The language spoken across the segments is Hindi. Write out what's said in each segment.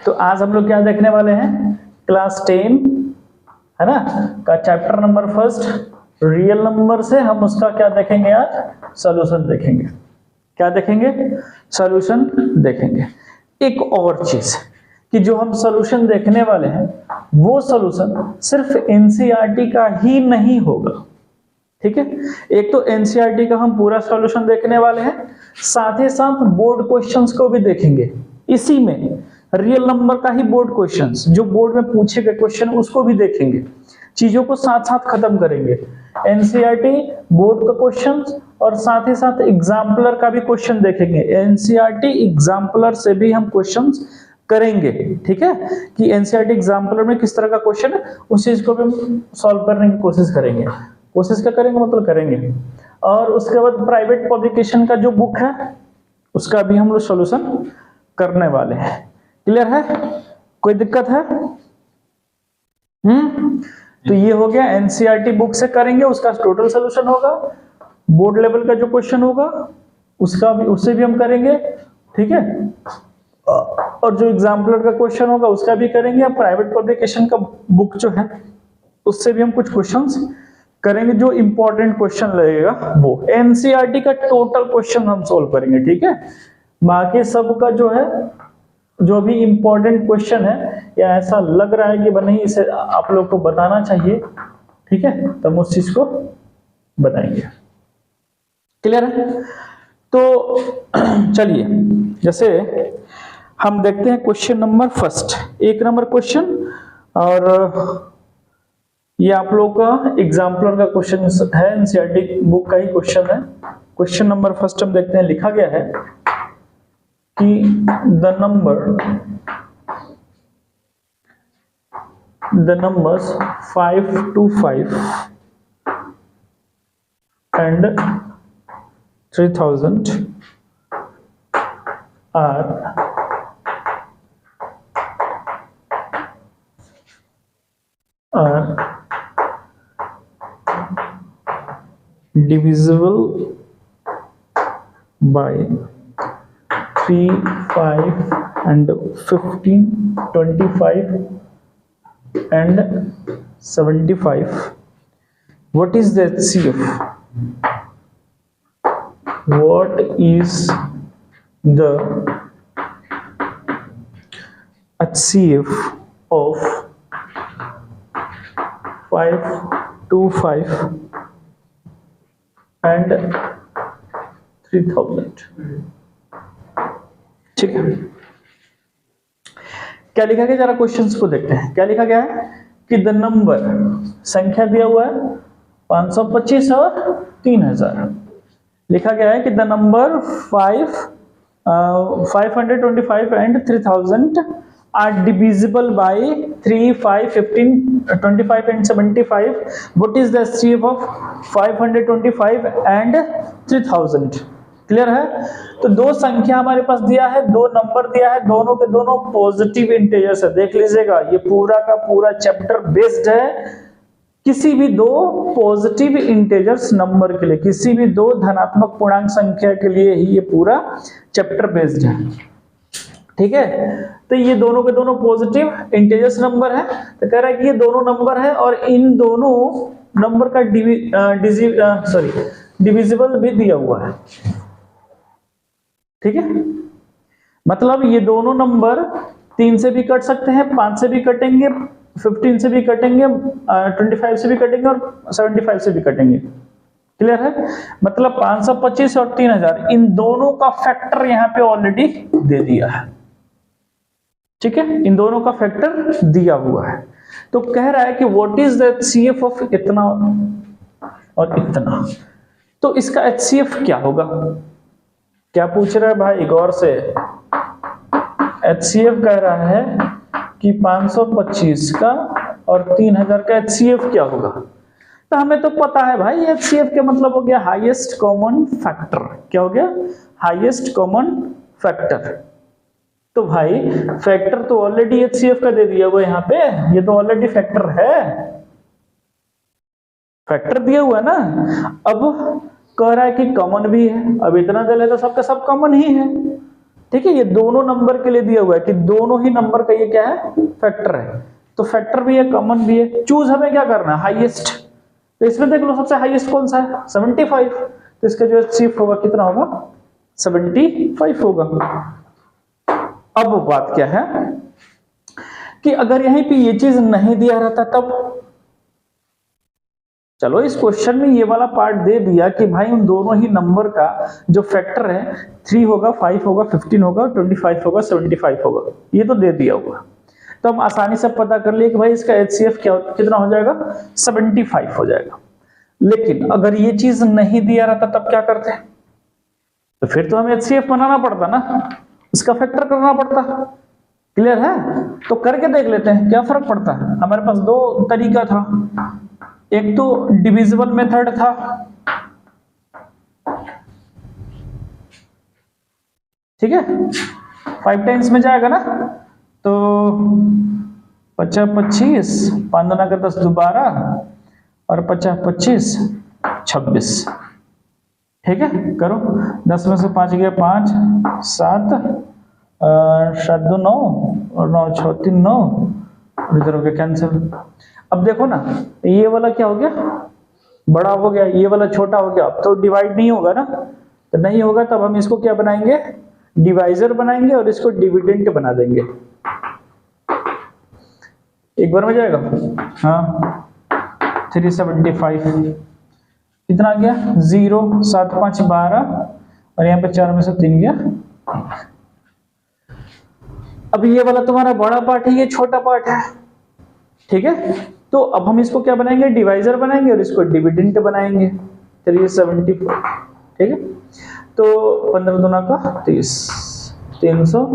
तो आज हम लोग क्या देखने वाले हैं, क्लास 10 है ना का chapter number first real number से हम उसका क्या देखेंगे, आज सॉल्यूशन देखेंगे। क्या देखेंगे, सॉल्यूशन देखेंगे। एक और चीज कि जो हम सॉल्यूशन देखने वाले हैं वो सॉल्यूशन सिर्फ एनसीईआरटी का ही नहीं होगा, ठीक है। एक तो एनसीईआरटी का हम पूरा सॉल्यूशन देखने वाले हैं, साथ ही साथ बोर्ड क्वेश्चंस को भी देखेंगे। इसी में रियल नंबर का ही बोर्ड क्वेश्चंस, जो बोर्ड में पूछे गए क्वेश्चन उसको भी देखेंगे। चीजों को साथ साथ खत्म करेंगे, एनसीईआरटी बोर्ड का क्वेश्चन और साथ ही साथ एग्जाम्पलर का भी क्वेश्चन देखेंगे। एनसीईआरटी एग्जाम्पलर से भी हम क्वेश्चंस करेंगे, ठीक है, कि एनसीईआरटी एग्जाम्पलर में किस तरह का क्वेश्चन है उस चीज को भी हम सॉल्व करने की कोशिश करेंगे। कोशिश क्या करेंगे, मतलब करेंगे। और उसके बाद प्राइवेट पब्लिकेशन का जो बुक है उसका भी हम लोग सॉल्यूशन करने वाले हैं। क्लियर है, कोई दिक्कत है? तो ये हो गया, एनसीईआरटी बुक से करेंगे, उसका टोटल सॉल्यूशन होगा। बोर्ड लेवल का जो क्वेश्चन होगा उसका भी, उससे भी हम करेंगे, ठीक है। और जो एग्जाम्पलर का क्वेश्चन होगा उसका भी करेंगे। प्राइवेट पब्लिकेशन का बुक जो है उससे भी हम कुछ क्वेश्चंस करेंगे, जो इंपॉर्टेंट क्वेश्चन लगेगा वो। एनसीईआरटी का टोटल क्वेश्चन हम सोल्व करेंगे, ठीक है। बाकी सबका जो है, जो भी इंपॉर्टेंट क्वेश्चन है या ऐसा लग रहा है कि नहीं इसे आप लोग को बताना चाहिए, ठीक है, तो हम उस चीज को बताएंगे। क्लियर है? तो चलिए, जैसे हम देखते हैं question number first, 1 number question, और ये आप लोग का एग्जाम्पलर का क्वेश्चन है, एनसीईआरटी बुक का ही क्वेश्चन है। क्वेश्चन नंबर फर्स्ट हम देखते हैं, लिखा गया है कि the numbers 5 to 5 and 3000 are divisible by 3, 5 and 15, 25 and 75. What is the HCF? What is the HCF of 5 to 5 and 3000? ठीक है, क्या लिखा गया, जरा क्वेश्चंस को देखते हैं। क्या लिखा गया है कि द नंबर, संख्या दिया हुआ है 525 और 3000। लिखा गया है कि the number 525 and 3000 are divisible by 3, 5, 15, 25 and 75. What is the HCF of 525 and 3000? Clear है? तो दो संख्या हमारे पास दिया है, दो नंबर दिया है, दोनों के दोनों पॉजिटिव इंटीजर्स है। देख लीजिएगा, ये पूरा का पूरा चैप्टर बेस्ड है किसी भी दो पॉजिटिव इंटीजर्स नंबर के लिए, किसी भी दो धनात्मक पूर्णांक संख्या के लिए ही ये पूरा चैप्टर बेस्ड है, ठीक है। तो ये दोनों के दोनों पॉजिटिव इंटीजर्स नंबर है, तो कह रहा है कि ये दोनों नंबर है और इन दोनों नंबर का डिविजिबल भी दिया हुआ है, ठीक है। मतलब ये दोनों नंबर 3 से भी कट सकते हैं, 5 से भी कटेंगे, 15 से भी कटेंगे, 25 से भी कटेंगे और 75 से भी कटेंगे। क्लियर है? मतलब 525 और 3000 इन दोनों का फैक्टर यहाँ पे ऑलरेडी दे दिया है, ठीक है, इन दोनों का फैक्टर दिया हुआ है। तो कह रहा है कि what is the HCF of इतना और इतना। तो इसका एचसीएफ क्या होगा? क्या पूछ रहा है भाई, गौर से। एचसीएफ कह रहा है कि 525 का और 3000 का एचसीएफ क्या होगा। तो हमें तो पता है भाई, एचसीएफ का मतलब हो गया हाईएस्ट कॉमन फैक्टर। क्या हो गया? Highest common factor. तो भाई फैक्टर तो ऑलरेडी एचसीएफ का दे दिया हुआ है यहाँ पे, ये तो ऑलरेडी फैक्टर है, फैक्टर दिया हुआ है ना। अब कह रहा है कि कॉमन भी है, अब इतना दे ले तो सबका सब कॉमन ही है, ठीक है, ये दोनों नंबर के लिए दिया हुआ है कि दोनों ही नंबर का ये क्या है, फैक्टर है। तो फैक्टर भी है, कॉमन भी है। चूज हमें क्या करना है, हाईएस्ट। तो इसमें देख लो सबसे हाईएस्ट कौन सा है, 75। तो इसका जो HCF होगा कितना होगा, 75 होगा। अब बात क्या है कि अगर यहीं पे ये चीज नहीं दिया रहता तब, चलो इस क्वेश्चन में ये वाला पार्ट दे दिया कि भाई उन दोनों ही नंबर का जो फैक्टर है 3 होगा, 5 होगा, 15 होगा, 25 होगा, 75 होगा, ये तो दे दिया होगा। तो हम आसानी से पता कर लिए कि भाई इसका HCF क्या कितना हो जाएगा, 75 हो जाएगा। लेकिन अगर ये चीज नहीं दिया रहता तब क्या करते, तो फिर तो हमें HCF बनाना पड़ता ना, इसका फैक्टर करना पड़ता। क्लियर है? तो करके देख लेते हैं क्या फर्क पड़ता है। हमारे पास दो तरीका था, एक तो डिविजिबल मेथड था, ठीक है, 5 टाइम्स में जाएगा ना, तो 50 25, 5 दूना का 10 12, और 50 25 26। ठीक है, करो। 10 में से 5 गया 5, 7, 7 2 9, और 9 6 3 9, और इधर हो गया कैंसिल। अब देखो ना, ये वाला क्या हो गया, बड़ा हो गया, ये वाला छोटा हो गया। अब तो डिवाइड नहीं होगा ना, तो नहीं होगा तब हम इसको क्या बनाएंगे, डिवाइजर बनाएंगे, और इसको डिविडेंड बना देंगे। एक बार में जाएगा, हाँ 375 कितना आ गया, 0, 7 5 12, और यहाँ पे 4 में से 3 गया। अब ये वाला तुम्हारा बड़ा पार्ट है, ये छोटा पार्ट है, ठीक है। तो अब हम इसको क्या बनाएंगे, डिवाइजर बनाएंगे, और इसको डिविडेंड बनाएंगे। 374, ठीक है। तो 15 दूना का 30, 300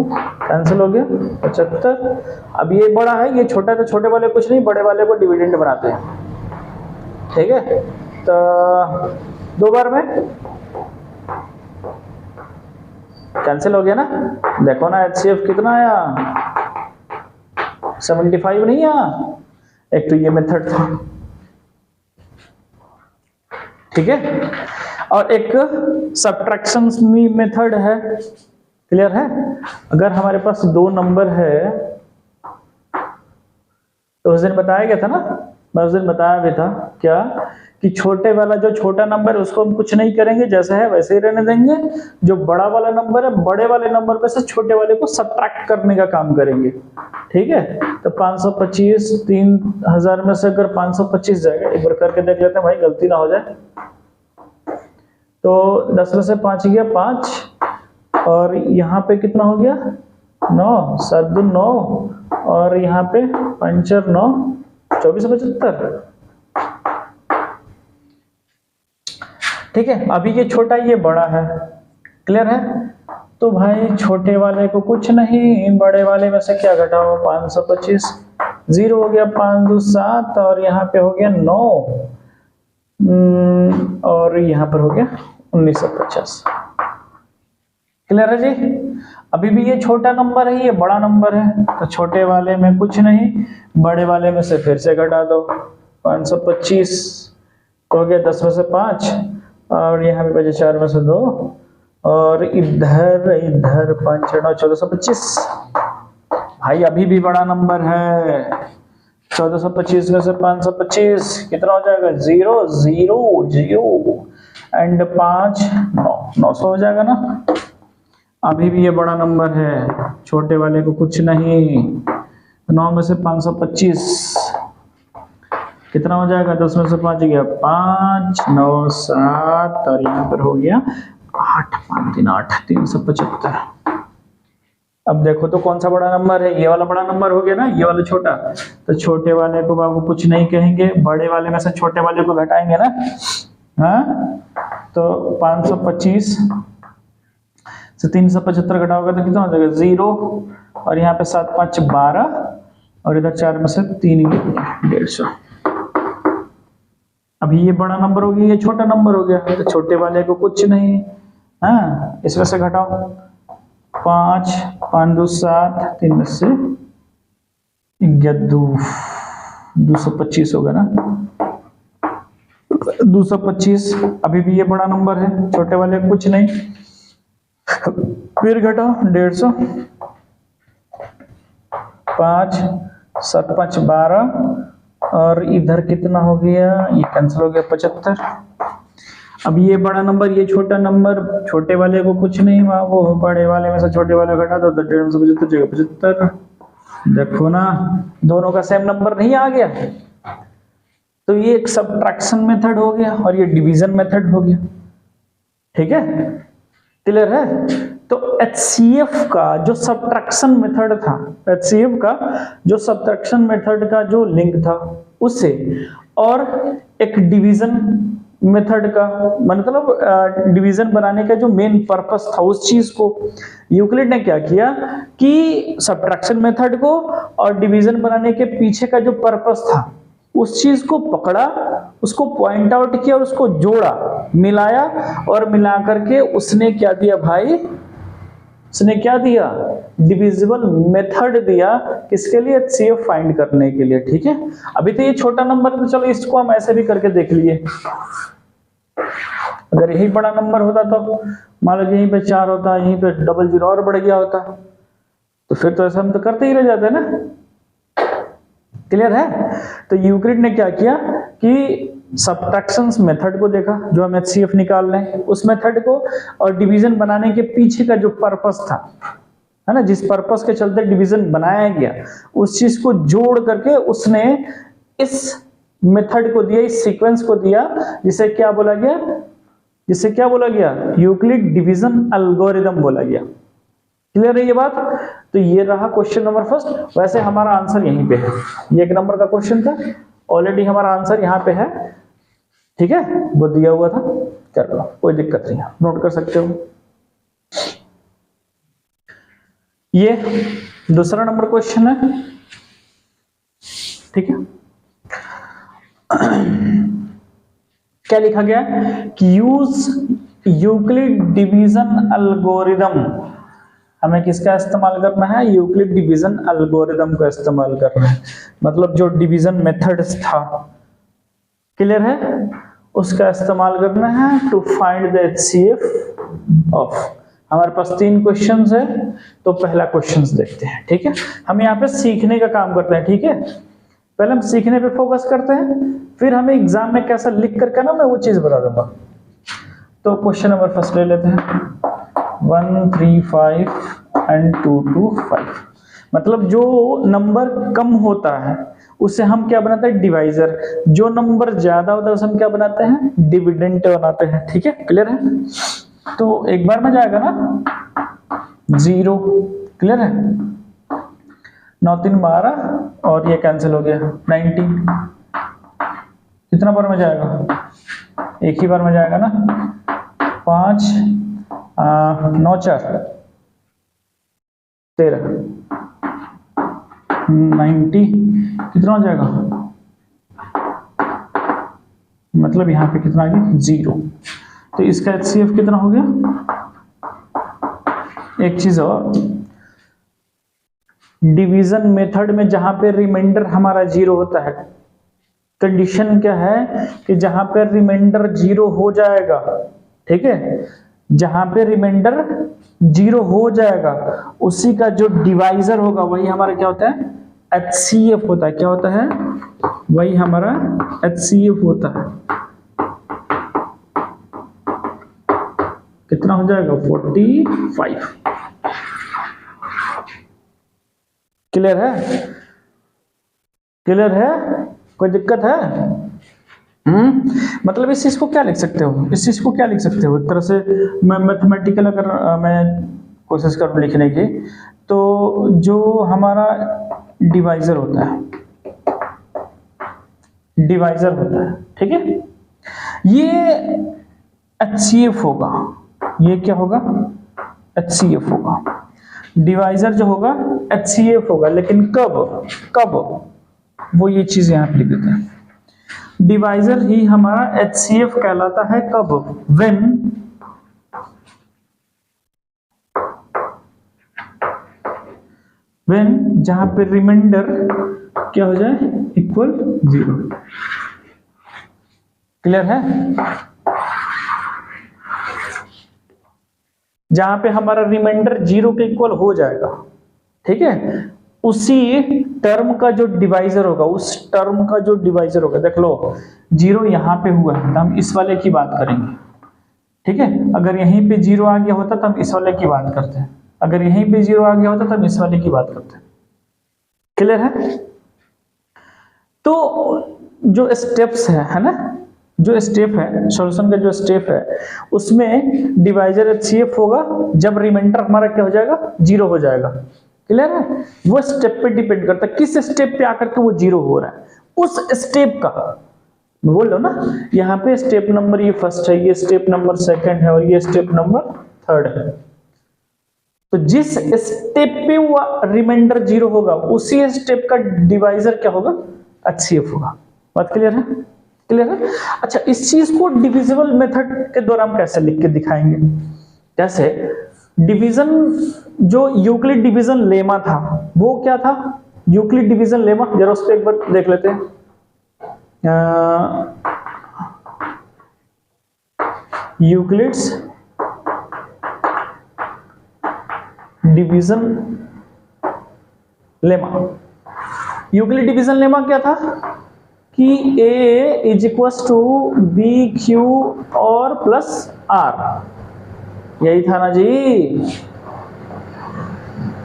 कैंसिल हो गया, 75। अब ये बड़ा है, ये छोटा है, तो छोटे वाले कुछ नहीं, बड़े वाले को डिविडेंड बनाते हैं, ठीक है। तो 2 बार में कैंसिल हो गया ना। देखो ना HCF कितना आया, 75 नहीं आया। एक तो ये मेथड था, ठीक है, और एक सब्ट्रैक्शन मेथड है। क्लियर है? अगर हमारे पास 2 नंबर है, तो उस दिन बताया गया था ना, मैं उस दिन बताया भी था क्या, कि छोटे वाला जो छोटा नंबर है उसको हम कुछ नहीं करेंगे, जैसे है वैसे ही रहने देंगे। जो बड़ा वाला नंबर है, बड़े वाले नंबर में से छोटे वाले को सब्ट्रैक्ट करने का काम करेंगे, ठीक है। तो 525, 3000 में से अगर 525 जाएगा, एक बार करके देख लेते हैं भाई, गलती ना हो जाए। तो 10 में से 5 गया 5, और यहाँ पे कितना हो गया 9, 7 2 9, और यहाँ पे 5 4 9, 24 75। ठीक है, अभी ये छोटा ये बड़ा है। क्लियर है? तो भाई छोटे वाले को कुछ नहीं, बड़े वाले में से क्या घटाओ, 525, 0 हो गया, 5 2 7, और यहाँ पे हो गया 9, और यहाँ पर हो गया 1950। क्लियर है जी? अभी भी ये छोटा नंबर है, ये बड़ा नंबर है, तो छोटे वाले में कुछ नहीं, बड़े वाले में से फिर से घटा दो। 525 तो हो गया 10 में से 5, और यहाँ पे बचे 4 में से 2, और इधर इधर 5 9 1425। भाई अभी भी बड़ा नंबर है। 1425 में से 525 कितना हो जाएगा, 0 0 0, एंड 5 9, 900 हो जाएगा ना। अभी भी ये बड़ा नंबर है, छोटे वाले को कुछ नहीं। 9 में से 525 कितना हो जाएगा, 10 में से 5 गया 5 9 7, और यहाँ पर हो गया 8 5 3 8, 375। अब देखो तो कौन सा बड़ा नंबर है, ये वाला बड़ा नंबर हो गया ना, ये वाला छोटा। तो छोटे वाले को बाबू कुछ नहीं कहेंगे, बड़े वाले में से छोटे वाले को घटाएंगे ना। हाँ, तो 525 से 375 घटाओगे तो कितना हो जाएगा, 0, और यहाँ पे 7 5 12, और इधर 4 में से 3 150। अभी ये बड़ा नंबर हो गया, ये छोटा नंबर हो गया, तो छोटे वाले को कुछ नहीं। हाँ, इसमें से घटाओ 5 5 2 7, 3 में से 225 होगा ना, 225। अभी भी ये बड़ा नंबर है, छोटे वाले को कुछ नहीं। फिर घटाओ 150, 5 7 5 12, और इधर कितना हो गया, ये कैंसिल हो गया 75। अब ये बड़ा नंबर ये छोटा नंबर, छोटे वाले को कुछ नहीं हुआ, वो बड़े वाले में से छोटे वाले को घटा दो तो 150 जगह 75। देखो ना दोनों का सेम नंबर नहीं आ गया, तो ये एक सबट्रैक्शन मेथड हो गया और ये डिवीजन मेथड हो गया। ठीक है, क्लियर है। तो HCF का जो सबट्रैक्शन मेथड था, HCF का जो सबट्रैक्शन मेथड का जो लिंक था उससे, और एक डिवीजन मेथड का, मतलब डिवीजन बनाने का जो मेन पर्पस था उस चीज को यूक्लिड ने क्या किया कि सबट्रैक्शन मेथड को और डिवीजन बनाने के पीछे का जो पर्पस था उस चीज को पकड़ा, उसको पॉइंट आउट किया और उसको जोड़ा, मिलाया, और मिला करके उसने क्या दिया भाई, उसने क्या दिया, डिविजिबल मेथड दिया। किसके लिए, HCF फाइंड करने के लिए। ठीक है, अभी तो ये छोटा नंबर है तो चलो इसको हम ऐसे भी करके देख लिए। अगर यही बड़ा नंबर होता तो मान लो यहीं पे 4 होता, यहीं पे 00 और बढ़ गया होता, तो फिर तो ऐसा हम तो करते ही रह जाते ना। क्लियर है। तो यूक्लिड ने क्या किया कि सबट्रैक्शंस मेथड को देखा जो हम HCF निकाल रहे हैं उस मेथड को, और डिवीजन बनाने के पीछे का जो पर्पस था, है ना, जिस पर्पस के चलते डिवीजन बनाया गया उस चीज को जोड़ करके उसने इस मेथड को दिया, इस सीक्वेंस को दिया, जिसे क्या बोला गया, जिसे क्या बोला गया, यूक्लिड डिवीजन एल्गोरिदम बोला गया। क्लियर है ये बात। तो ये रहा क्वेश्चन नंबर फर्स्ट। वैसे हमारा आंसर यहीं पे है, ये 1 नंबर का क्वेश्चन था, ऑलरेडी हमारा आंसर यहाँ पे है। ठीक है, वो दिया हुआ था, कर लो, कोई दिक्कत नहीं है, नोट कर सकते हो। ये दूसरा नंबर क्वेश्चन है। ठीक है, क्या लिखा गया कि यूज यूक्लिड डिवीजन एल्गोरिदम। हमें किसका इस्तेमाल करना है, यूक्लिड डिवीजन एल्गोरिदम का इस्तेमाल करना है, मतलब जो डिवीजन मेथड्स था, क्लियर है, उसका इस्तेमाल करना है to find the HCF of. हमारे पास 3 क्वेश्चंस है, तो पहला क्वेश्चंस देखते हैं। ठीक है, हम यहाँ पे सीखने का काम करते हैं। ठीक है, पहले हम सीखने पे फोकस करते हैं, फिर हमें एग्जाम में कैसा लिख करके ना मैं वो चीज बता दूंगा। तो क्वेश्चन नंबर फर्स्ट ले लेते हैं, 1 3 5 एंड 2 2 5। मतलब जो नंबर कम होता है उसे हम क्या बनाते हैं, डिवाइजर। जो नंबर ज्यादा होता है उसे हम क्या बनाते हैं, डिविडेंड बनाते हैं। ठीक है, क्लियर है। तो एक बार में जाएगा ना 0, क्लियर है, 9 3 12 और ये कैंसिल हो गया 19। कितना बार में जाएगा, एक ही बार में जाएगा ना, 5 9 4 13 90। कितना हो जाएगा, मतलब यहाँ पे कितना आ गया 0। तो इसका HCF कितना हो गया। एक चीज और, डिवीजन मेथड में जहां पे रिमाइंडर हमारा 0 होता है, कंडीशन क्या है कि जहां पे रिमाइंडर 0 हो जाएगा, ठीक है, जहां पे रिमाइंडर 0 हो जाएगा उसी का जो डिवाइजर होगा वही हमारा क्या होता है, HCF होता है। क्या होता है, वही हमारा HCF होता है। कितना हो जाएगा 45। क्लियर है, क्लियर है, कोई दिक्कत है। मतलब इस चीज को क्या लिख सकते हो, इस चीज को क्या लिख सकते हो, एक तरह से मैं मैथमेटिकल अगर मैं कोशिश करूं लिखने की, तो जो हमारा डिवाइजर होता है, डिवाइजर होता है, ठीक है, ये HCF होगा। ये क्या होगा, HCF होगा। डिवाइजर जो होगा HCF होगा, लेकिन कब कब, वो ये चीज यहां पे लिख देते हैं। डिवाइजर ही हमारा HCF कहलाता है कब, व्हेन जहां पे रिमाइंडर क्या हो जाए, इक्वल 0। क्लियर है। जहां पे हमारा रिमाइंडर 0 के इक्वल हो जाएगा, ठीक है, उसी टर्म का जो डिवाइजर होगा, उस टर्म का जो डिवाइजर होगा, देख लो 0 यहां पे हुआ है तो हम इस वाले की बात करेंगे, ठीक है। अगर यहीं पे 0 आ गया होता तो हम इस वाले की बात करते हैं, अगर यहीं पे 0 आ गया होता तो हम इस वाले की बात करते हैं। क्लियर है? तो जो स्टेप्स है ना, जो स्टेप है सॉल्यूशन का, जो स्टेप है उसमें डिवाइजर HCF होगा जब रिमाइंडर हमारा क्या हो जाएगा, 0 हो जाएगा। क्लियर है? वो स्टेप पे डिपेंड करता है, किस स्टेप पे आकर के वो 0 हो रहा है, उस स्टेप का बोल लो ना। यहाँ पे स्टेप नंबर ये फर्स्ट है, ये स्टेप नंबर सेकंड है और ये स्टेप नंबर थर्ड है। तो जिस स्टेप पे वो रिमाइंडर 0 होगा उसी स्टेप का डिवाइजर क्या होगा, HCF होगा। बात क्लियर है? क्लियर है? अच्छा, इस चीज को डिविजिबल मेथड के द्वारा हम कैसे लिख के दिखाएंगे? जैसे डिवीजन, जो यूक्लिड डिवीजन लेमा था वो क्या था, यूक्लिड डिवीजन लेमा, जरा उस पर एक बार देख लेते हैं। Euclid's division lemma, Euclid division lemma क्या था कि A is equal to B Q और प्लस आर, यही था ना जी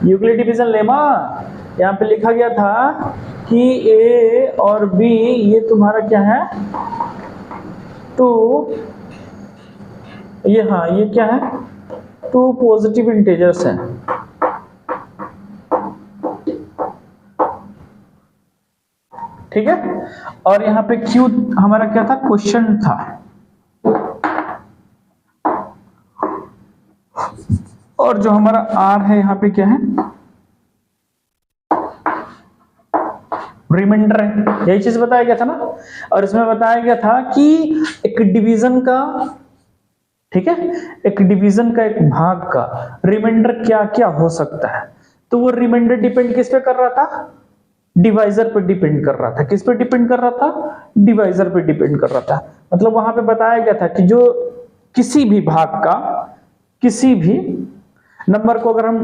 यूक्लिड डिवीजन लेमा। यहां पे लिखा गया था कि A और B ये तुम्हारा क्या है, टू, ये हाँ ये क्या है, टू पॉजिटिव इंटीजर्स हैं। ठीक है, और यहां पे Q हमारा क्या था, क्वेश्चन था। और जो हमारा R है यहां पे क्या है, रिमाइंडर है। यही चीज बताया गया था ना। और इसमें बताया गया था कि एक डिवीजन का, ठीक है, एक डिवीजन का, एक भाग का रिमाइंडर क्या क्या हो सकता है। तो वो रिमाइंडर डिपेंड किस पे कर रहा था, डिवाइजर पे डिपेंड कर रहा था। किस पे डिपेंड कर रहा था, डिवाइजर पे डिपेंड कर रहा था। मतलब वहां पे बताया गया था कि जो किसी भी भाग का, किसी भी नंबर को अगर हम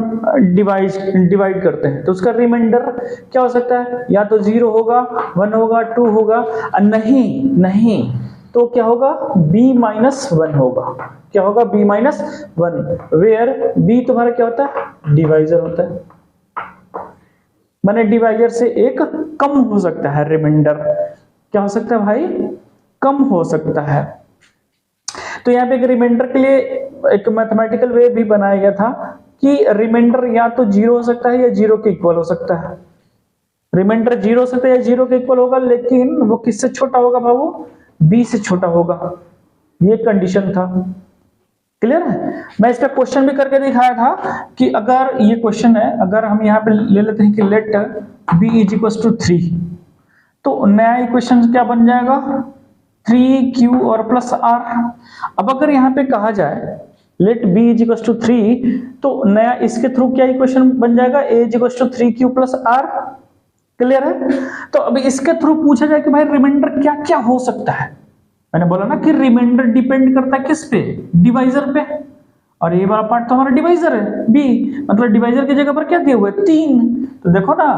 डिवाइड करते हैं तो उसका रिमाइंडर क्या हो सकता है, या तो 0 होगा, 1 होगा, 2 होगा, नहीं तो क्या होगा, b-1 होगा। क्या होगा, b-1, वेयर b तुम्हारा क्या होता है, डिवाइजर होता है। माने डिवाइजर से एक कम हो सकता है रिमाइंडर। क्या हो सकता है भाई, कम हो सकता है। तो यहाँ पे एक रिमाइंडर के लिए एक मैथमेटिकल वे भी बनाया गया था कि रिमाइंडर या तो 0 हो सकता है या 0 के इक्वल हो सकता है। रिमाइंडर 0 हो सकता है या 0 के इक्वल होगा, लेकिन वो किससे छोटा होगा बाबू, b से छोटा होगा। ये कंडीशन था। क्लियर है? मैं इस पे क्वेश्चन भी करके दिखाया था कि अगर ये क्वेश्चन है, अगर हम यहाँ पे ले लेते हैं कि let b is equal to 3, तो नया इक्वेशन क्या बन जाएगा, 3q और प्लस r। अब अगर यहाँ पे कहा जाए let b is equal to 3, तो नया इसके थ्रू क्या इक्वेशन बन जाएगा, a is equal to 3q plus r। Clear है? तो अभी इसके थ्रू पूछा जाए कि भाई रिमाइंडर क्या क्या हो सकता है। मैंने बोला ना कि रिमाइंडर डिपेंड करता है किस पे, डिवाइजर पे। और ये वाला पार्ट तो हमारा डिवाइजर है, b, मतलब डिवाइजर की जगह पर क्या दिया हुआ है, 3। तो देखो ना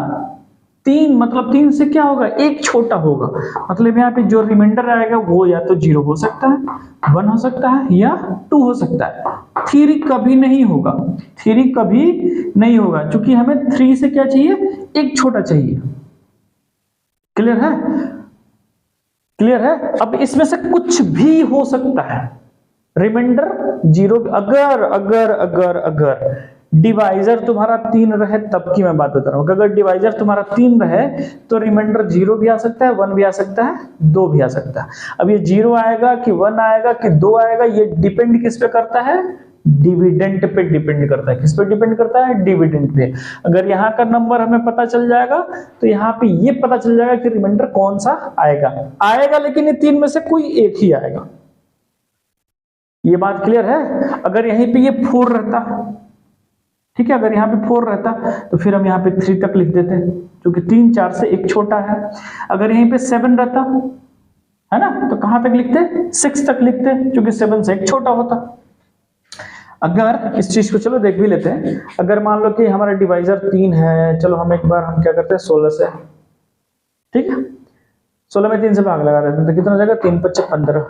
3 मतलब 3 से क्या होगा, एक छोटा होगा। मतलब यहाँ पे जो रिमाइंडर आएगा वो या तो 0 हो सकता है, 1 हो सकता है या 2 हो सकता है। 3 कभी नहीं होगा, 3 कभी नहीं होगा, क्योंकि हमें 3 से क्या चाहिए, एक छोटा चाहिए। क्लियर है? क्लियर है? अब इसमें से कुछ भी हो सकता है। रिमाइंडर 0, अगर डिवाइजर तुम्हारा 3 रहे, तब की मैं बात बता रहा हूं। अगर डिवाइजर तुम्हारा 3 रहे तो रिमाइंडर 0 भी आ सकता है, 1 भी आ सकता है, 2 भी आ सकता है। अब ये 0 आएगा कि 1 आएगा कि 2 आएगा, ये डिपेंड किस पे करता है, डिविडेंड पे डिपेंड करता है। किस पे डिपेंड करता है, डिविडेंड पे। अगर यहाँ का नंबर हमें पता चल जाएगा तो यहाँ पे ये पता चल जाएगा कि रिमाइंडर कौन सा आएगा, लेकिन ये 3 में से कोई एक ही आएगा। ये बात क्लियर है? अगर यहीं पे ये 4 रहता, ठीक है, अगर यहाँ पे 4 रहता तो फिर हम यहाँ पे 3 तक लिख देते, क्योंकि 3 4 से एक छोटा है। अगर यहीं पे 7 रहता है ना, तो कहां तक लिखते, 6 तक लिखते, क्योंकि 7 से एक छोटा होता। अगर इस चीज को चलो देख भी लेते हैं, अगर मान लो कि हमारा डिवाइजर 3 है, चलो हम एक बार हम क्या करते हैं 16 से, ठीक है 16 में 3 से भाग लगा देते हैं तो कितना हो जाएगा 3 × 5 = 15,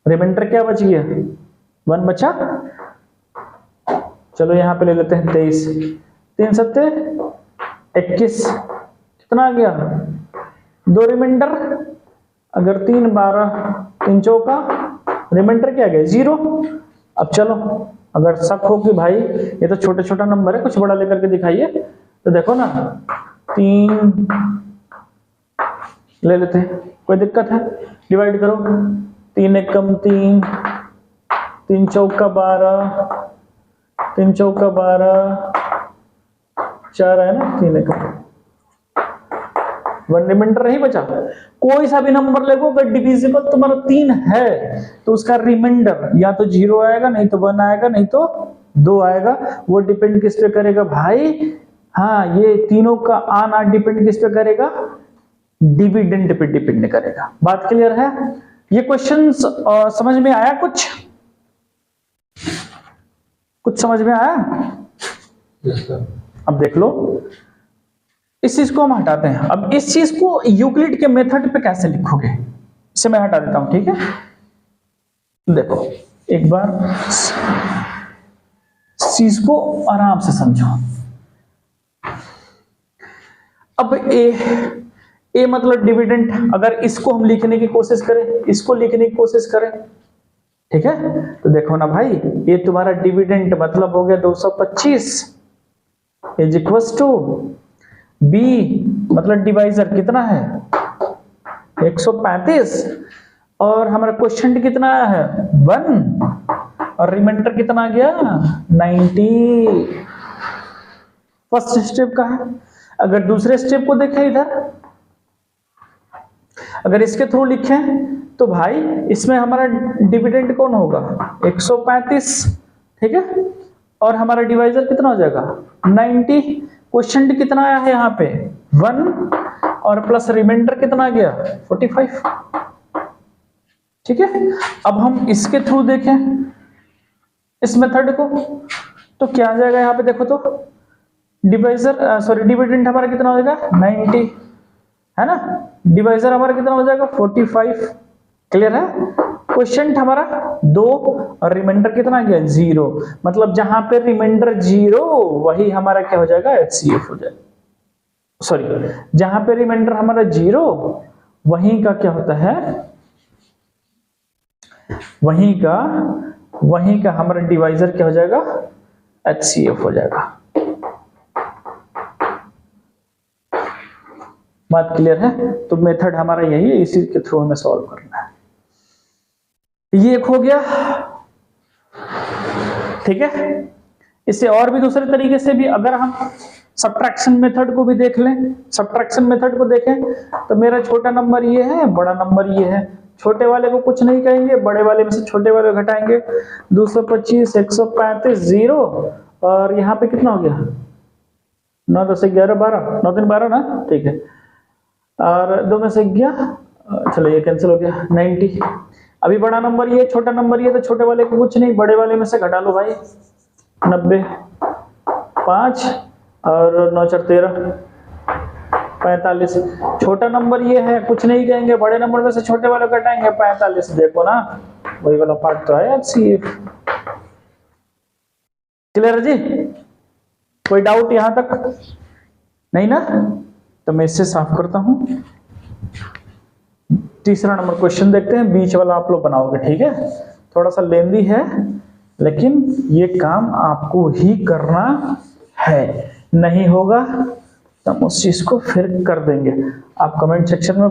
रिमाइंडर क्या बच गया 1 बचा, चलो यहाँ पे ले लेते हैं 23, 3 × 7 = 21, कितना आ गया 2 रिमाइंडर, अगर 3 × 12 3 चौका, रिमाइंडर क्या गया 0। अब चलो अगर शक हो कि भाई ये तो छोटे छोटा नंबर है कुछ बड़ा लेकर के दिखाइए, तो देखो ना 3 ले लेते हैं, कोई दिक्कत है, डिवाइड करो, 3 × 1 = 3, 3 चौका 12, 3 चौका 12, 4 है ना, 3 × 1 1 रिमाइंडर नहीं बचा। कोई सा भी नंबर ले लो, अगर डिविजिबल तुम्हारा 3 है तो उसका रिमाइंडर या तो 0 आएगा, नहीं तो 1 आएगा, नहीं तो 2 आएगा। वो डिपेंड किस पे करेगा भाई, हाँ ये तीनों का आना डिपेंड किस पे करेगा, डिविडेंड पे डिपेंड करेगा। बात क्लियर है? ये क्वेश्चन समझ में आया? कुछ समझ में आया? अब देख लो, इस चीज को हम हटाते हैं। अब इस चीज को यूक्लिड के मेथड पे कैसे लिखोगे, इसे मैं हटा देता हूं, ठीक है। देखो एक बार चीज को आराम से समझो। अब ए मतलब डिविडेंड, अगर इसको हम लिखने की कोशिश करें, इसको लिखने की कोशिश करें, ठीक है, तो देखो ना भाई, ये तुम्हारा डिविडेंड मतलब हो गया 225 = बी मतलब डिवाइजर कितना है 135, और हमारा क्वेश्चन कितना आया है 1, और रिमाइंडर कितना आ गया 90। फर्स्ट स्टेप का है। अगर दूसरे स्टेप को देखें इधर, अगर इसके थ्रू लिखें तो भाई इसमें हमारा डिविडेंड कौन होगा 135, ठीक है, और हमारा डिवाइजर कितना हो जाएगा 90। क्वेश्चन कितना आया है यहाँ पे 1, और प्लस रिमाइंडर कितना आ गया 45, ठीक है। अब हम इसके थ्रू देखें इस मेथड को, तो क्या आ जाएगा यहाँ पे, देखो तो डिविडेंड हमारा कितना हो जाएगा 90, है ना, डिवाइजर हमारा कितना हो जाएगा 45। क्लियर है? क्वेश्चन हमारा 2 और रिमाइंडर कितना गया 0, मतलब जहां पे रिमाइंडर 0 वही हमारा क्या हो जाएगा HCF हो जाएगा। सॉरी, जहां पे रिमाइंडर हमारा 0 वहीं का क्या होता है, वहीं का हमारा डिवाइजर क्या हो जाएगा HCF हो जाएगा। बात क्लियर है? तो मेथड हमारा यही है, इसी के थ्रू हमें सॉल्व करना है। ये एक हो गया, ठीक है। इससे और भी दूसरे तरीके से भी, अगर हम सब्ट्रैक्शन मेथड को भी देख लें, सब्ट्रैक्शन मेथड को देखें तो मेरा छोटा नंबर ये है, बड़ा नंबर ये है, छोटे वाले को कुछ नहीं कहेंगे, बड़े वाले में से छोटे वाले को घटाएंगे, 225 135 0, और यहाँ पे कितना हो गया 9 10 11 12, 9 3 12 ना, ठीक है, और 2 में से गया, चलो ये कैंसिल हो गया 90। अभी बड़ा नंबर ये, छोटा नंबर ये, तो छोटे वाले को कुछ नहीं, बड़े वाले में से घटा लो भाई 90, 5 और 9 4 13 45। छोटा नंबर ये है, कुछ नहीं कहेंगे, बड़े नंबर में से छोटे वाले घटाएंगे 45। देखो ना वही वाला पार्ट तो है HCF। क्लियर है जी? कोई डाउट यहां तक नहीं ना? तो मैं इससे साफ करता हूं। तीसरा नंबर क्वेश्चन देखते हैं, बीच वाला आप लोग बनाओगे, ठीक है। थोड़ा सा लेंदी है लेकिन ये काम आपको ही करना है, नहीं होगा तो हम उस चीज को फिर कर देंगे। आप कमेंट सेक्शन में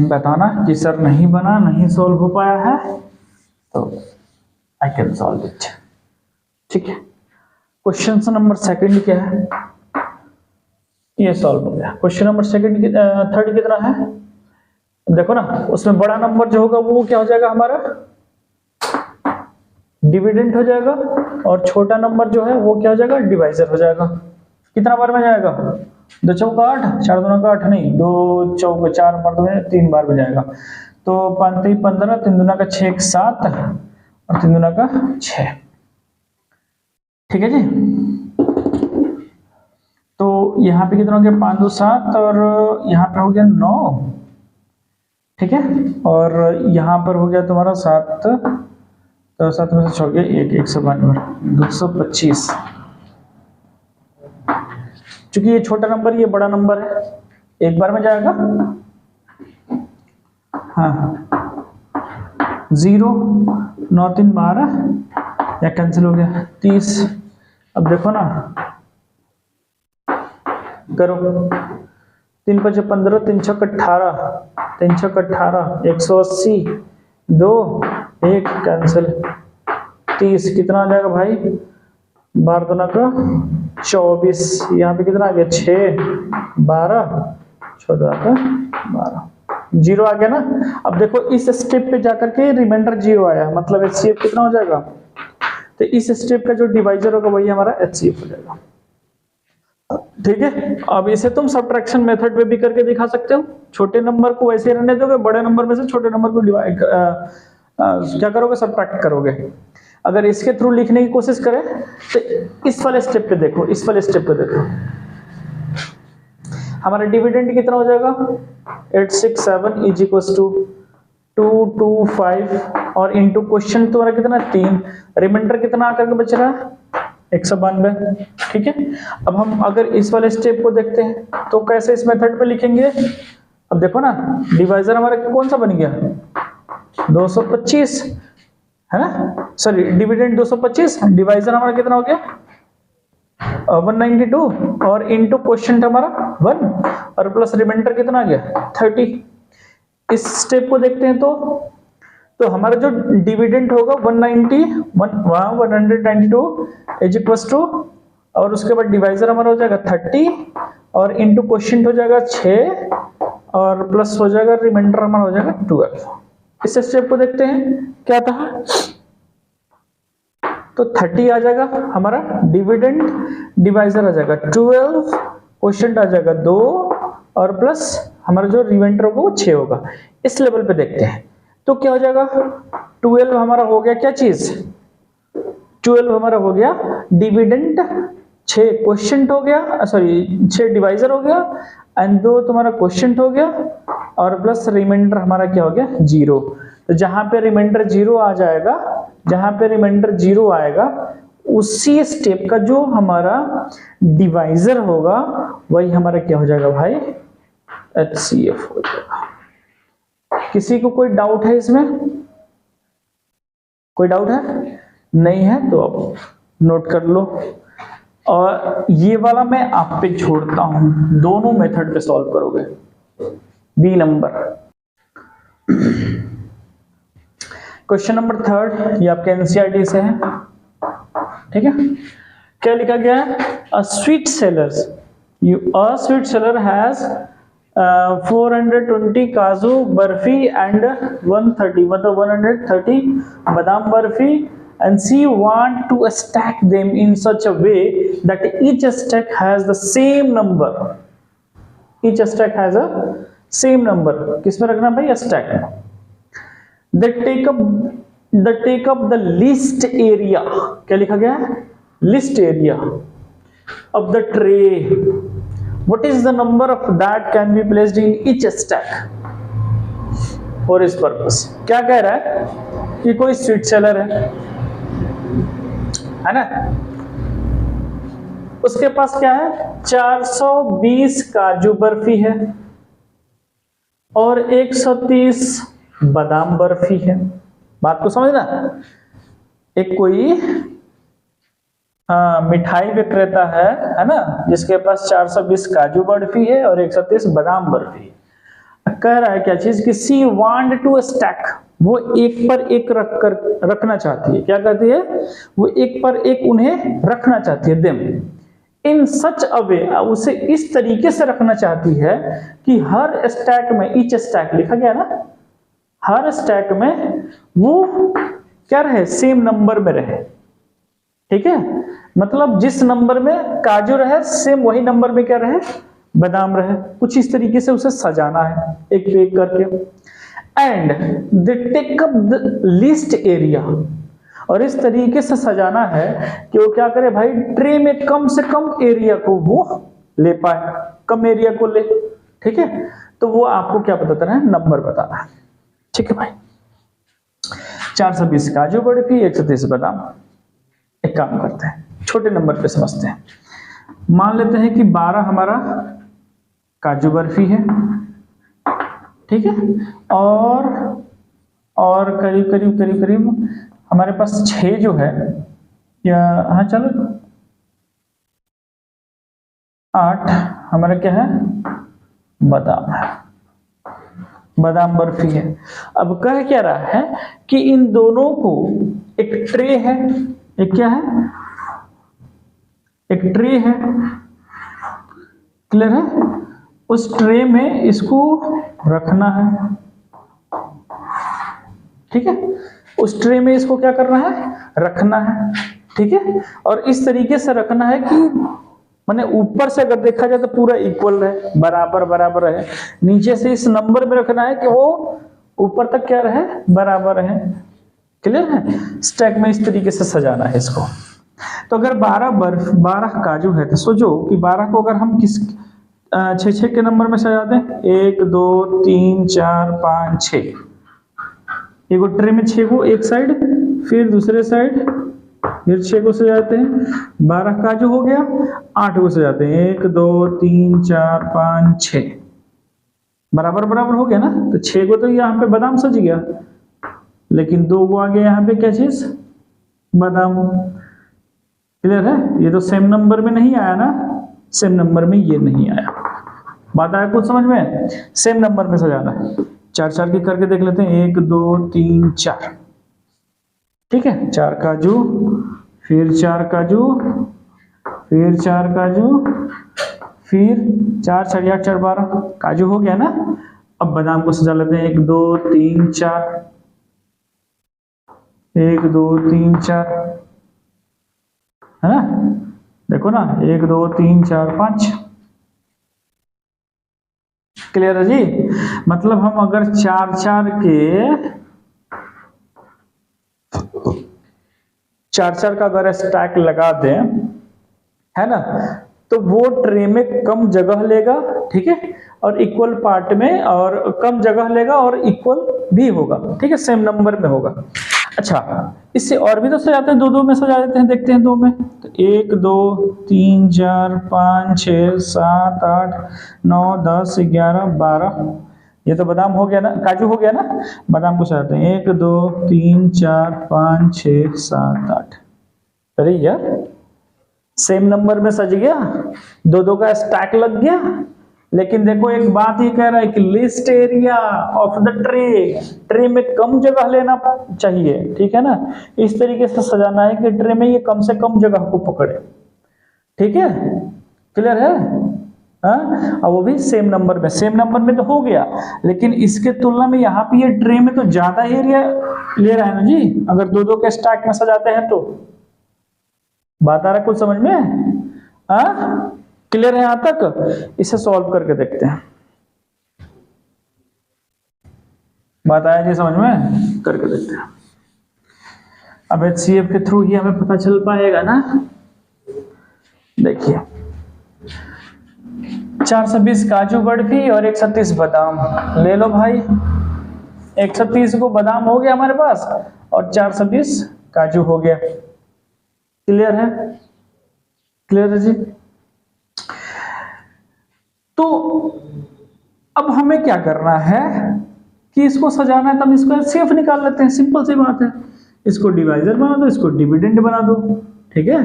बताना कि सर नहीं बना, नहीं सॉल्व हो पाया है, तो आई कैन सॉल्व इट, ठीक है। क्वेश्चन नंबर सेकंड क्या है, ये सॉल्व हो गया। क्वेश्चन नंबर थर्ड कितना है, देखो ना, उसमें बड़ा नंबर जो होगा वो क्या हो जाएगा हमारा डिविडेंड हो जाएगा, और छोटा नंबर जो है वो क्या हो जाएगा डिवाइजर हो जाएगा। कितना बार में जाएगा 2 चौका 8, 4 दूना का 8 नहीं, 2 चौका 4 बार में 3 बार में जाएगा। तो 5 3 15, 3 दूना का 6, 7 और 3 दूना का 6। ठीक है जी। तो यहाँ पे कितना हो गया, 5 2 7 और यहाँ पे हो गया 9। ठीक है, और यहाँ पर हो गया तुम्हारा 7, तो 7 में से 6 गया 1, 192, 225। चूंकि ये छोटा नंबर, ये बड़ा नंबर है, एक बार में जाएगा। हाँ, 0 9 3 12 या कैंसिल हो गया 30। अब देखो ना, करो 3 5 15, 3 6 18, 3 6 18, 180, 2 1 कैंसिल 30। कितना आ जाएगा भाई, 12 दूना का 24। यहाँ पे कितना आ गया, 6 12, 14 का 12, 0 आ गया ना। अब देखो इस स्टेप पे जाकर के रिमाइंडर 0 आया, मतलब HCF कितना हो जाएगा, तो इस स्टेप का जो डिवाइजर होगा वही हमारा HCF हो जाएगा। ठीक है, अब इसे तुम सब्ट्रैक्शन मेथड में भी करके दिखा सकते हो। छोटे नंबर को वैसे रहने दोगे, बड़े नंबर में से छोटे नंबर को डिवाइड क्या करोगे, सब्ट्रैक्ट करोगे। अगर इसके थ्रू लिखने की कोशिश करें तो इस वाले स्टेप पे देखो, इस वाले स्टेप पे देखो, हमारा डिविडेंड कितना हो जाएगा, 867 इज इक्वल टू 225 और इनटू क्वेश्चन तुम्हारा कितना 3, रिमाइंडर कितना आकर के बच रहा है 192। ठीक है, अब हम अगर इस वाले स्टेप को देखते हैं तो कैसे इस मेथड पे लिखेंगे। अब देखो ना, डिवाइजर हमारा कौन सा बन गया, 225 है ना, सॉरी डिविडेंड 225, डिवाइजर हमारा कितना हो गया 192 और इनटू क्वेश्चन हमारा 1 और प्लस रिमाइंडर कितना आ गया 30। इस स्टेप को देखते हैं तो हमारा जो डिविडेंड होगा 192 इज इक्वल टू, और उसके बाद डिवाइजर हमारा हो जाएगा 30 और इनटू क्वोशिएंट हो जाएगा 6 और प्लस हो जाएगा रिमाइंडर हमारा हो जाएगा 12। इस स्टेप को देखते हैं क्या था, तो 30 आ जाएगा हमारा डिविडेंड, डिवाइजर आ जाएगा 12, क्वोशिएंट आ जाएगा 2 और प्लस हमारा जो रिमाइंडर होगा वो 6 होगा। इस लेवल पे देखते हैं तो क्या हो जाएगा, 12 हमारा हो गया क्या चीज, 12 हमारा हो गया डिविडेंड, 6 क्वोशिएंट हो गया, सॉरी 6 डिवाइजर हो गया एंड 2 तुम्हारा क्वोशिएंट हो गया और प्लस रिमाइंडर हमारा क्या हो गया 0। तो जहां पे रिमाइंडर 0 आ जाएगा, जहां पे रिमाइंडर 0 आएगा उसी स्टेप का जो हमारा डिवाइजर होगा वही हमारा क्या हो जाएगा भाई HCF हो जाएगा। किसी को कोई डाउट है इसमें, कोई डाउट है, नहीं है तो आप नोट कर लो। और ये वाला मैं आप पे छोड़ता हूं, दोनों मेथड पे सॉल्व करोगे। बी नंबर, क्वेश्चन नंबर 3 ये आपके एनसीईआरटी से है। ठीक है, क्या लिखा गया है, अ स्वीट सेलर हैज 420 काजू बर्फी एंड 130 मतलब 130 बादाम barfi and she want to stack them in such a way that each stack has the same number, each stack has a same number। किस में रखना भाई, stack में। they take up the least area, क्या लिखा गया है, least area of the tray, what is the number of that can be placed in each stack for this purpose। क्या कह रहा है कि कोई स्वीट सेलर है ना, उसके पास क्या है 420 काजू बर्फी है और 130 बादाम बर्फी है। बात को समझना, एक कोई मिठाई विक्रेता है ना, जिसके पास 420 काजू बर्फी है और 130 बादाम बर्फी है। कह रहा है क्या चीज कि सी वांट टू स्टैक, वो एक पर एक रखना चाहती है। क्या कहती है, वो एक पर एक उन्हें रखना चाहती है, देम इन सच अ वे, उसे इस तरीके से रखना चाहती है कि हर स्टैक में, ईच स्टैक लिखा गया ना, हर स्टैक में वो क्या रहे, सेम नंबर में रहे। ठीक है, मतलब जिस नंबर में काजू रहे सेम वही नंबर में क्या रहे, बादाम रहे। कुछ इस तरीके से उसे सजाना है एक पे एक करके। And they take up the least area. और इस तरीके से सजाना है कि वो क्या करे भाई, ट्रे में कम से कम एरिया को वो ले पाए, कम एरिया को ले। ठीक है, तो वो आपको क्या बताना है, नंबर बताना है। ठीक है भाई, 420 काजू बर्फी, 130 बादाम। एक काम करते हैं, छोटे नंबर पे समझते हैं। मान लेते हैं कि 12 हमारा काजू बर्फी है, ठीक है, और करीब करीब करीब करीब हमारे पास 6 जो है, या हाँ चलो 8 हमारा क्या है, बादाम है, बादाम बर्फी है। अब कह क्या रहा है कि इन दोनों को एक ट्रे है, एक क्या है, एक ट्रे है, क्लियर है, उस ट्रे में इसको रखना है। ठीक है, उस ट्रे में इसको क्या करना है, रखना है। ठीक है, और इस तरीके से रखना है कि माने ऊपर से अगर देखा जाए तो पूरा इक्वल है, बराबर बराबर है। नीचे से इस नंबर में रखना है कि वो ऊपर तक क्या रहे, बराबर है। क्लियर है, स्टैक में इस तरीके से सजाना है इसको। तो अगर 12 काजू है तो सोचो कि 12 को अगर हम किस 6 के नंबर में सजाते हैं, 1 2 3 4 5 6, एक ट्रे में 6 को एक साइड, फिर दूसरे साइड फिर 6 को सजाते हैं। 12 काजू हो गया, 8 को सजाते हैं, 1 2 3 4 5 6, बराबर बराबर हो गया ना। तो 6 को तो यहाँ पे बादाम सज गया, लेकिन 2 को आगे यहाँ पे क्या चीज, बादाम। क्लियर है, ये तो सेम नंबर में नहीं आया ना, सेम नंबर में ये नहीं आया। बात आया कुछ समझ में, सेम नंबर में सजाना है। 4 4 की करके देख लेते हैं, 1 2 3 4, ठीक है, 4 काजू, फिर 4 काजू, फिर 4 काजू, फिर 4 4 8 4 12 काजू हो गया ना। अब बादाम को सजा लेते हैं, 1 2 3 4, 1 2 3 4, है ना, देखो ना, 1 2 3 4 5। क्लियर है जी, मतलब हम अगर 4 4 का अगर स्टैक लगा दें, है ना, तो वो ट्रे में कम जगह लेगा। ठीक है, और इक्वल पार्ट में, और कम जगह लेगा और इक्वल भी होगा। ठीक है, सेम नंबर में होगा। अच्छा, इससे और भी तो सजाते हैं, 2 2 में सजा देते हैं, देखते हैं 2 में। तो 1 2 3 4 5 6 7 8 9 10 11 12, ये तो बादाम हो गया ना, काजू हो गया ना। बादाम को सजाते हैं, 1 2 3 4 5 6 7 8। अरे यार, सेम नंबर में सज गया, 2 2 का स्टैक लग गया। लेकिन देखो एक बात ये कह रहा है कि list area of the tray में कम जगह लेना चाहिए। ठीक है ना, इस तरीके से सजाना है कि ट्रे में ये कम से कम जगह को पकड़े। ठीक है, क्लियर है, हाँ। और वो भी सेम नंबर में, सेम नंबर में तो हो गया, लेकिन इसके तुलना में यहाँ पे ये ट्रे में तो ज्यादा एरिया ले रहा है ना जी, अगर 2 2 के स्टैक में सजाते हैं तो। बात आ रहा है कुछ समझ में, हाँ, क्लियर है यहां तक। इसे सॉल्व करके देखते हैं, बात आया जी समझ में, करके देखते हैं। अब HCF के थ्रू ही हमें पता चल पाएगा ना। देखिए, 420 काजू बर्फी और 130 बादाम ले लो भाई। 130 को बादाम हो गया हमारे पास, और 420 काजू हो गया। क्लियर है, क्लियर है जी। तो अब हमें क्या करना है कि इसको सजाना है, तब इसको HCF निकाल लेते हैं, सिंपल सी बात है। इसको डिवाइजर बना दो, इसको डिविडेंड बना दो। ठीक है,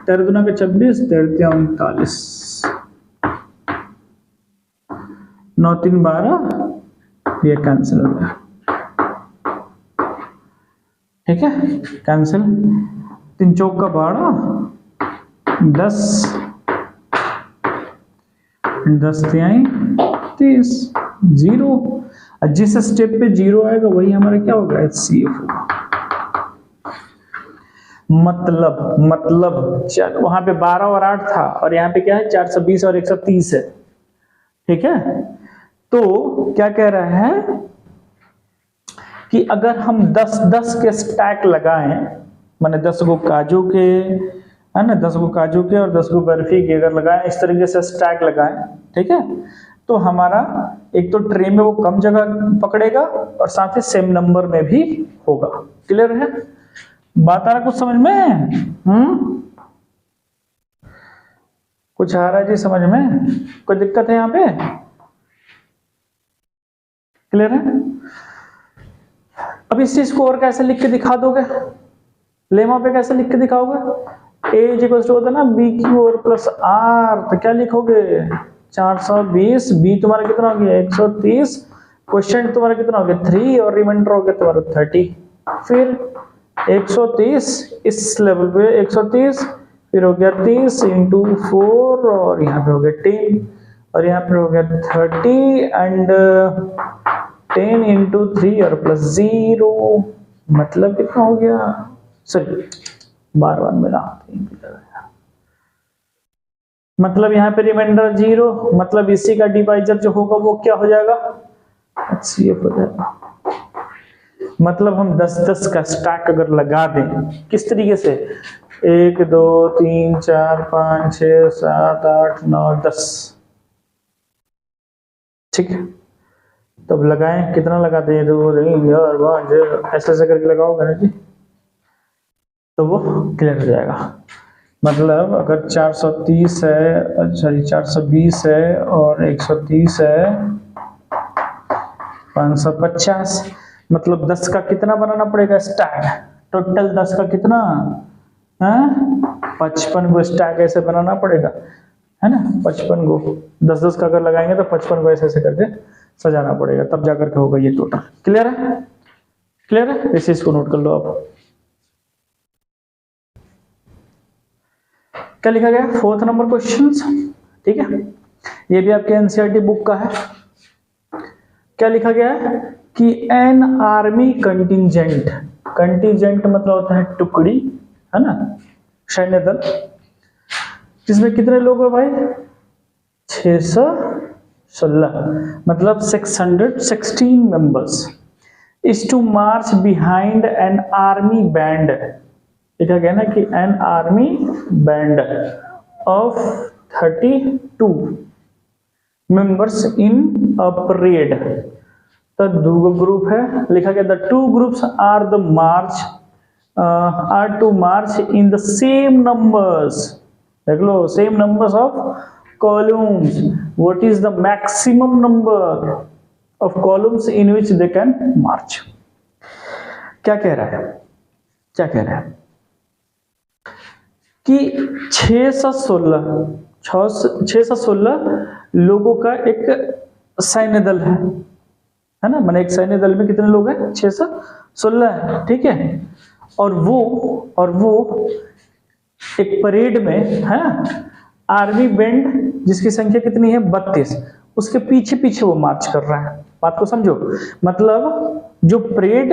13 दूना के 26, 13 39, 9 3 12, ये कैंसिल हो गया। ठीक है, कैंसिल, 3 चौक का 12, 10 10 तिहाई 30, 0। जिस स्टेप पे 0 आएगा वही हमारा क्या होगा, HCF होगा। मतलब वहां पे 12 और 8 था, और यहाँ पे क्या है, 420 और 130 है। ठीक है, तो क्या कह रहा है कि अगर हम 10-10 के स्टैक लगाएं, माने 10 गो काजू के, है ना, 10 गो काजू के और 10 गो बर्फी के अगर लगाएं, इस तरीके से स्टैक लगाएं, ठीक है, तो हमारा एक तो ट्रे में वो कम जगह पकड़ेगा और साथ ही सेम नंबर में भी होगा। क्लियर है? बात आ रहा कुछ समझ में? कुछ आ रहा है जी समझ में? कोई दिक्कत है यहाँ पे? क्लियर है? अब इस चीज को और कैसे लिख के दिखा दोगे? लेमा पे कैसे लिख के दिखाओगे? ए इज इक्वल टू होता है ना बी क्यू और प्लस आर, तो क्या लिखोगे? 420, बी तुम्हारा कितना हो गया 130, क्वेश्चन तुम्हारा कितना हो गया 3 और रिमाइंडर हो गया तुम्हारा 30। फिर 130 इस लेवल पे 130, फिर हो गया 30 इंटू 4 और यहाँ पे हो गया 10 और यहाँ पे हो गया 30 एंड 10 इंटू 3 और प्लस 0, मतलब कितना हो गया? सॉरी बार बार मेरा मतलब यहाँ पे रिमाइंडर 0, मतलब इसी का डिवाइजर जो होगा वो क्या हो जाएगा? HCF हो जाएगा। मतलब हम 10-10 का स्टैक अगर लगा दें, किस तरीके से? 1 2 3 4 5 6 7 8 9 10, ठीक है, तब लगाएं, कितना लगाते हैं? 2 3 4 5 6, ऐसे करके लगाओगे ना जी, तो वो क्लियर हो जाएगा। मतलब अगर 430 है, सॉरी 420 है और 130 है 550, मतलब 10 का कितना बनाना पड़ेगा स्टैक? टोटल 10 का कितना है? 55 गो स्टैक ऐसे बनाना पड़ेगा, है ना, 55 गो, 10-10 का अगर लगाएंगे तो 55 गो ऐसे करके सजाना पड़ेगा, तब जाकर के होगा ये टोटल। क्लियर है? क्लियर है? इस चीज को नोट कर लो आप। क्या लिखा गया? 4th नंबर क्वेश्चंस, ठीक है, ये भी आपके एनसीईआरटी बुक का है। क्या लिखा गया है कि एन आर्मी कंटिजेंट, कंटिजेंट मतलब होता है टुकड़ी, है ना, सैन्य दल, जिसमें कितने लोग हैं भाई? 616, मतलब 616 members is to march behind an army band. लिखा गया ना कि an army band of 32 members in a parade. तो दो ग्रुप है, लिखा गया the 2 groups are the march are to march in the same numbers, देख लो, same numbers of columns. What is the maximum number of columns in which they can march? क्या कह रहा है? क्या कह रहा है कि 616 लोगों का एक सैन्य दल है ना, माने एक सैन्य दल में कितने लोग हैं? 616 है, ठीक है, और वो एक परेड में है ना, आर्मी बैंड जिसकी संख्या कितनी है? 32, उसके पीछे पीछे वो मार्च कर रहा है। बात को समझो, मतलब जो परेड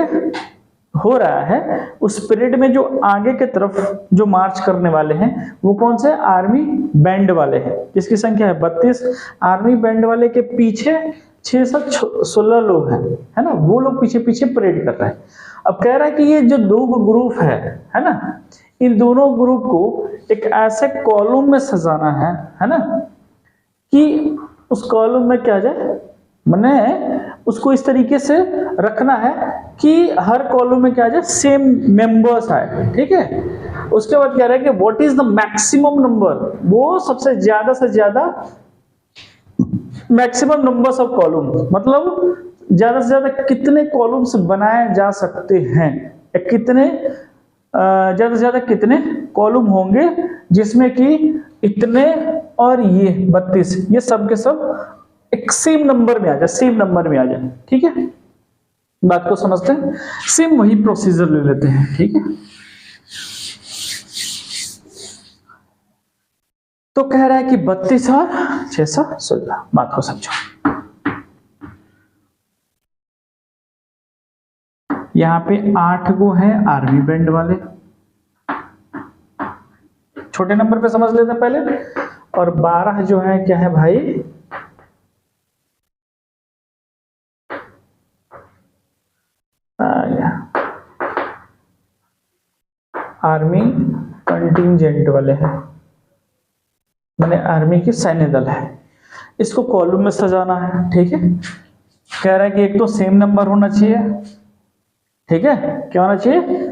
हो रहा है उस परेड में जो आगे के तरफ जो मार्च करने वाले हैं वो कौन से? आर्मी बैंड वाले हैं, जिसकी संख्या है 32। आर्मी बैंड वाले के पीछे 616 लोग हैं, है ना, वो लोग पीछे पीछे परेड कर रहे हैं। अब कह रहा है कि ये जो 2 ग्रुप है ना, इन दोनों ग्रुप को एक ऐसे कॉलम में सजाना है ना, कि उस कॉलम में क्या जाए, मैंने उसको इस तरीके से रखना है कि हर कॉलम में क्या जाए? सेम मेंबर्स आए, ठीक है। उसके बाद कह रहा है कि what is the maximum number, वो सबसे ज्यादा से ज्यादा मैक्सिमम नंबर्स ऑफ कॉलम, मतलब ज्यादा से ज्यादा कितने कॉलम्स बनाए जा सकते हैं, कितने ज्यादा से ज्यादा कितने कॉलम होंगे जिसमें कि इतने और ये 32, ये सब के सब एक सेम नंबर में आ जाए, सेम नंबर में आ जाए, ठीक है। बात को समझते हैं? सेम वही प्रोसीजर ले लेते हैं, ठीक है। तो कह रहा है कि 32 और 616, बात को समझो। यहां पे 8 गो है आर्मी बैंड वाले, छोटे नंबर पे समझ लेते हैं पहले, और 12 जो है क्या है भाई? आ गया, आर्मी कंटिजेंट वाले हैं, मैंने आर्मी की सैन्य दल है, इसको कॉलम में सजाना है। ठीक है, कह रहा है कि एक तो सेम नंबर होना चाहिए, ठीक है, क्या होना चाहिए,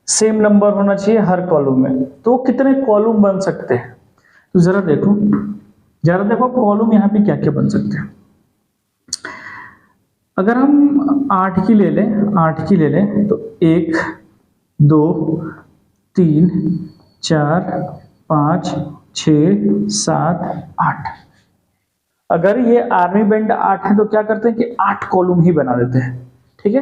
सेम नंबर होना चाहिए हर कॉलम में। तो कितने कॉलम बन सकते हैं, तो जरा देखो कॉलम यहाँ पे क्या क्या बन सकते हैं। अगर हम 8 की ले लें तो 1 2 3 4 5 6 7 8। अगर ये आर्मी बैंड 8 है तो क्या करते हैं कि 8 कॉलम ही बना देते हैं। ठीक है,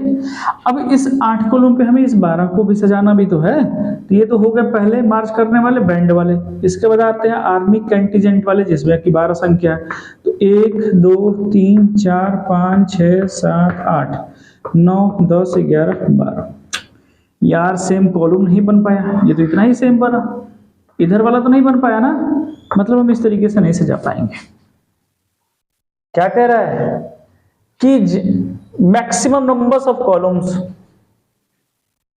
अब इस 8 कॉलम पे हमें इस 12 को भी सजाना भी तो है। तो ये तो हो गए पहले मार्च करने वाले बैंड वाले। इसके बाद आते हैं आर्मी कंटिजेंट वाले जिसमें कि 12 संख्या है। तो 1 2 3 4 5 6 7 8 9 10 11 12। यार सेम कॉलम नहीं बन पाया, ये तो इतना ही सेम बना, इधर वाला तो नहीं बन पाया ना, मतलब हम इस तरीके से नहीं सजा पाएंगे। क्या कह रहा है कि मैक्सिमम नंबर्स ऑफ कॉलम्स,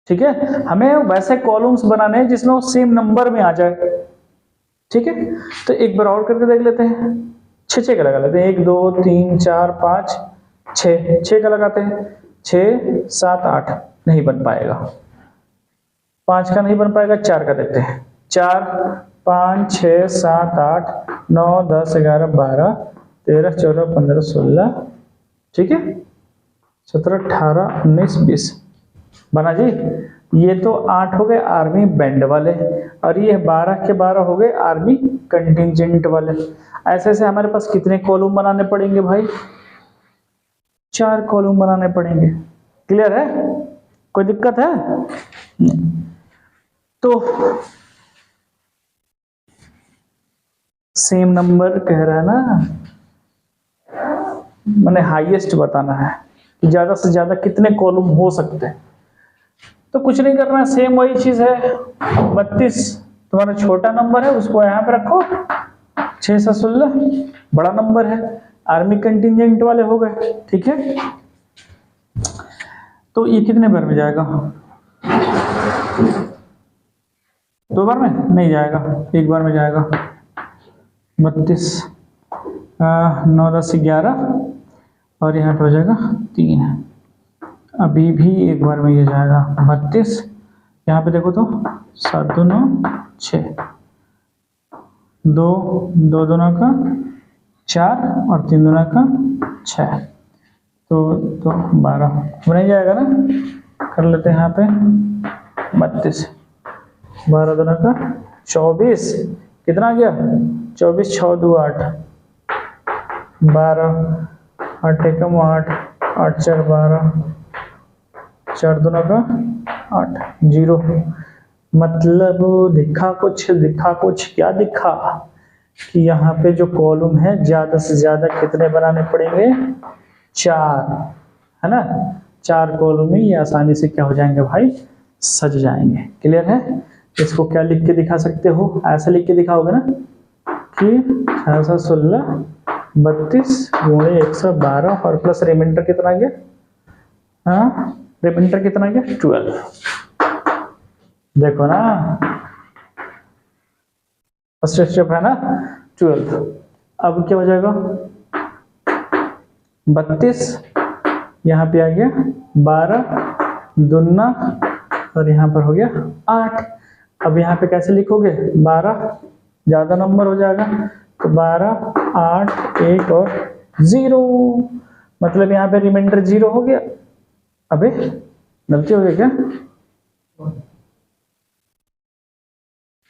ठीक है, हमें वैसे कॉलम्स बनाने हैं जिसमें वो सेम नंबर में आ जाए। ठीक है, तो एक बार और करके देख लेते हैं, 6 का लगा लेते हैं, 1 2 3 4 5 6 का लगाते हैं, 6 7 8 नहीं बन पाएगा, 5 का नहीं बन पाएगा, 4 का देखते हैं, 4 5 6 7 8 9 10 11 12 13 14 15 16, ठीक है, 17 18 19 20 बना जी। ये तो 8 हो गए आर्मी बैंड वाले और ये 12 के 12 हो गए आर्मी कंटिजेंट वाले। ऐसे ऐसे हमारे पास कितने कॉलम बनाने पड़ेंगे भाई, 4 कॉलम बनाने पड़ेंगे। क्लियर है, कोई दिक्कत है? तो सेम नंबर कह रहा है ना, मैंने हाईएस्ट बताना है कि ज्यादा से ज्यादा कितने कॉलम हो सकते हैं। तो कुछ नहीं करना है, सेम वही चीज है, 32 तुम्हारा छोटा नंबर है उसको यहाँ पे रखो, 6 से 16 बड़ा नंबर है, आर्मी कंटिजेंट वाले हो गए। ठीक है, तो ये कितने बार में जाएगा, 2 बार में नहीं जाएगा, 1 बार में जाएगा। 32 9 10 11 और यहाँ पे हो जाएगा 3, अभी भी 1 बार में ये जाएगा 32। यहाँ पे देखो तो 7 2 9 6, 2 2 2 9 का 4 और 3 2 9 का 6, तो 12 नहीं जाएगा ना, कर लेते हैं यहाँ पे 32, 12 2 9 का 24, कितना आ गया 24 6 2 8 12 8 एकम 8 8 4 12 4 2 9 का 8 0। मतलब दिखा कुछ क्या दिखा कि यहाँ पे जो कॉलम है ज्यादा से ज्यादा कितने बनाने पड़ेंगे, 4, है ना। 4 कॉलम में ये आसानी से क्या हो जाएंगे भाई, सज जाएंगे। क्लियर है, इसको क्या लिख के दिखा सकते हो, ऐसा लिख के दिखाओगे ना कि 16 16 32 गुणे 112 और प्लस रिमाइंडर कितना आ गया, हाँ रिमाइंडर कितना आ गया 12। देखो ना फर्स्ट स्टेप है ना 12। अब क्या हो जाएगा 32, यहाँ पे आ गया 12 दूना और यहाँ पर हो गया 8। अब यहाँ पे कैसे लिखोगे, 12 ज्यादा नंबर हो जाएगा तो 12 8 1 और 0, मतलब यहाँ पे रिमाइंडर 0 हो गया। अबे गलती हो गई क्या,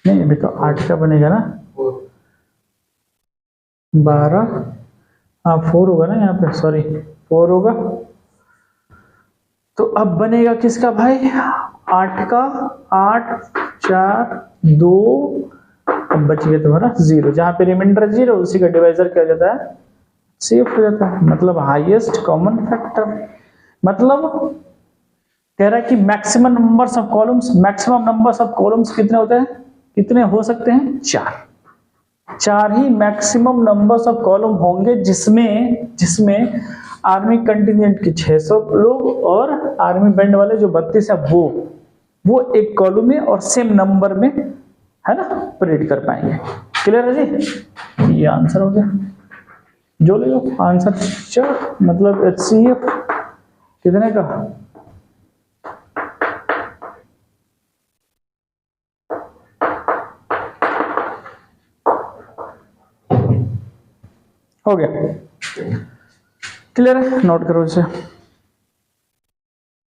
नहीं अभी तो 8 का बनेगा ना, 12 हाँ 4 होगा ना यहाँ पे, सॉरी 4 होगा। तो अब बनेगा किसका भाई, 8 का 8 4 2, अब बच गया तुम्हारा 0, जहाँ पे रिमाइंडर 0 उसी का डिवाइजर क्या हो जाता है, शिफ्ट हो जाता है, मतलब हाईएस्ट कॉमन फैक्टर। मतलब कह रहा है कि मैक्सिमम नंबर्स ऑफ कॉलम्स कितने होते हैं, कितने हो सकते हैं, 4 ही मैक्सिमम नंबर्स ऑफ कॉलम होंगे जिसमें आर्मी कंटिजेंट की 600 लोग और आर्मी बैंड वाले जो 32 है वो एक कॉलम में और सेम नंबर में, है ना, परेड कर पाएंगे। क्लियर है जी? ये आंसर हो गया। जो ले लो आंसर, मतलब HCF कितने का? हो गया। क्लियर है? नोट करो इसे।